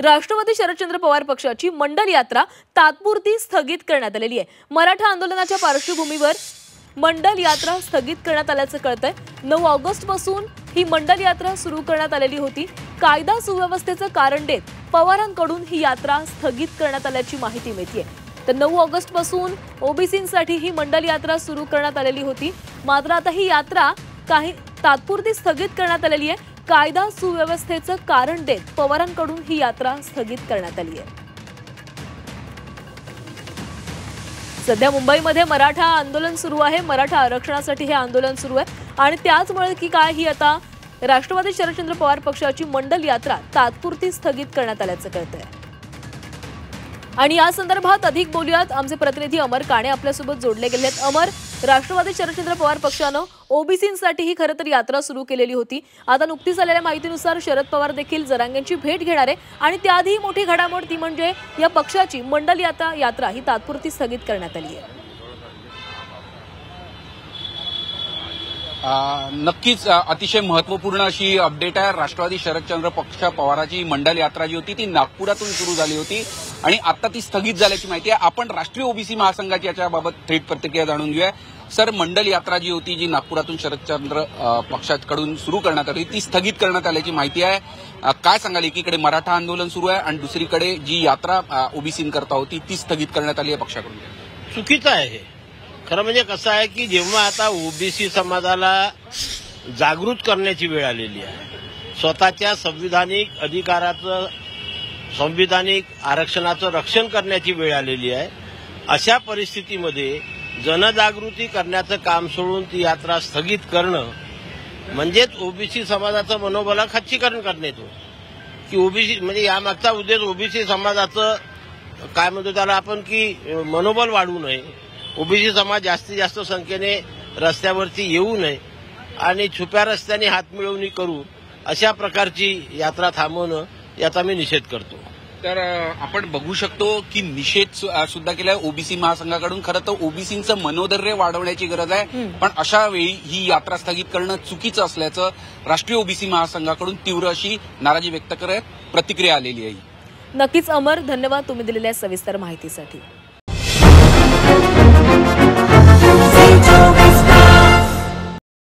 राष्ट्रवादी शरदचंद्र पवार पक्षाची मंडल यात्रा तात्पुरती स्थगित करण्यात आलेली आहे। मराठा आंदोलनाच्या पार्श्वभूमीवर मंडल यात्रा स्थगित करण्यात आल्याचं कळतंय। 9 ऑगस्ट पासून ही मंडल यात्रा सुरू करण्यात आलेली होती। कायदा सुव्यवस्थेचं कारण देत पवारांकडून ही यात्रा स्थगित करण्यात आल्याची माहिती मिळतेय। तर 9 ऑगस्ट पासून ओबीसींसाठी ही मंडल यात्रा सुरू करण्यात आलेली होती, मात्र आता ही यात्रा काही तात्पुरती स्थगित करण्यात आलेली आहे। कायदा सुव्यवस्थेचं कारण देत पवारांकडून ही यात्रा स्थगित करण्यात आली आहे। सध्या मुंबईमध्ये मराठा आंदोलन सुरू आहे। मराठा आरक्षणासाठी हे आंदोलन सुरू आहे आणि त्याचमुळे की काय ही आता राष्ट्रवादी शरदचंद्र पवार पक्षाची मंडल यात्रा तात्पुरती स्थगित करण्यात आल्याचं कळतंय। आणि या संदर्भात अधिक बोलूयात, आमचे प्रतिनिधी अमर काणे आपल्यासोबत जोडले गेले आहेत। अमर, राष्ट्रवादी शरदचंद्र पवार पक्षानं ओबीसींसाठी ही खरं तर यात्रा सुरू केलेली होती। आता नुकतीच आलेल्या माहितीनुसार शरद पवार देखील जरांगेंची भेट घेणार आहे आणि त्याआधी मोठी घडामोड ती म्हणजे या पक्षाची मंडल यात्रा ही तात्पुरती स्थगित करण्यात आली आहे। नक्कीच अतिशय महत्त्वपूर्ण अशी अपडेट आहे। राष्ट्रवादी शरदचंद्र पक्ष पवाराची मंडल यात्रा जी होती ती नागपुरातून सुरू झाली होती आणि आता ती स्थगित झाल्याची माहिती आहे। आपण राष्ट्रीय ओबीसी महासंघाची याच्याबाबत थेट प्रतिक्रिया जाणून घेऊया। सर, मंडल यात्रा जी होती जी नागपुरातून शरदचंद्र पक्षाकडून सुरू करण्यात आली ती स्थगित करण्यात आल्याची माहिती आहे। काय सांगाल, एकीकडे मराठा आंदोलन सुरू आहे आणि दुसरीकडे जी यात्रा ओबीसींकरता होती ती स्थगित करण्यात आली आहे पक्षाकडून? चुकीचं आहे हे। खरं म्हणजे कसं आहे की जेव्हा आता ओबीसी समाजाला जागृत करण्याची वेळ आलेली आहे, स्वतःच्या संविधानिक अधिकाराचं संविधानिक आरक्षणाचं रक्षण करण्याची वेळ आलेली आहे, अशा परिस्थितीमध्ये जनजागृती करण्याचं काम सोडून ती यात्रा स्थगित करणं म्हणजेच ओबीसी समाजाचं मनोबल खच्चीकरण करणे येतो की ओबीसी म्हणजे यामागचा उद्देश ओबीसी समाजाचं काय म्हणतो त्याला आपण की मनोबल वाढवू नये, ओबीसी समाज जास्तीत जास्त संख्येने रस्त्यावरती येऊ नये आणि छुप्या रस्त्याने हात मिळवणी करू अशा प्रकारची यात्रा थांबवणं याचा मी निषेध करतो। तर आपण बघू शकतो की निषेध सुद्धा केलाय ओबीसी महासंघाकडून। खरं तर ओबीसींचं मनोधैर्य वाढवण्याची गरज आहे, पण अशा वेळी ही यात्रा स्थगित करणं चुकीचं असल्याचं राष्ट्रीय ओबीसी महासंघाकडून तीव्र अशी नाराजी व्यक्त करत प्रतिक्रिया आलेली आहे। नक्कीच अमर, धन्यवाद तुम्ही दिलेल्या सविस्तर माहितीसाठी।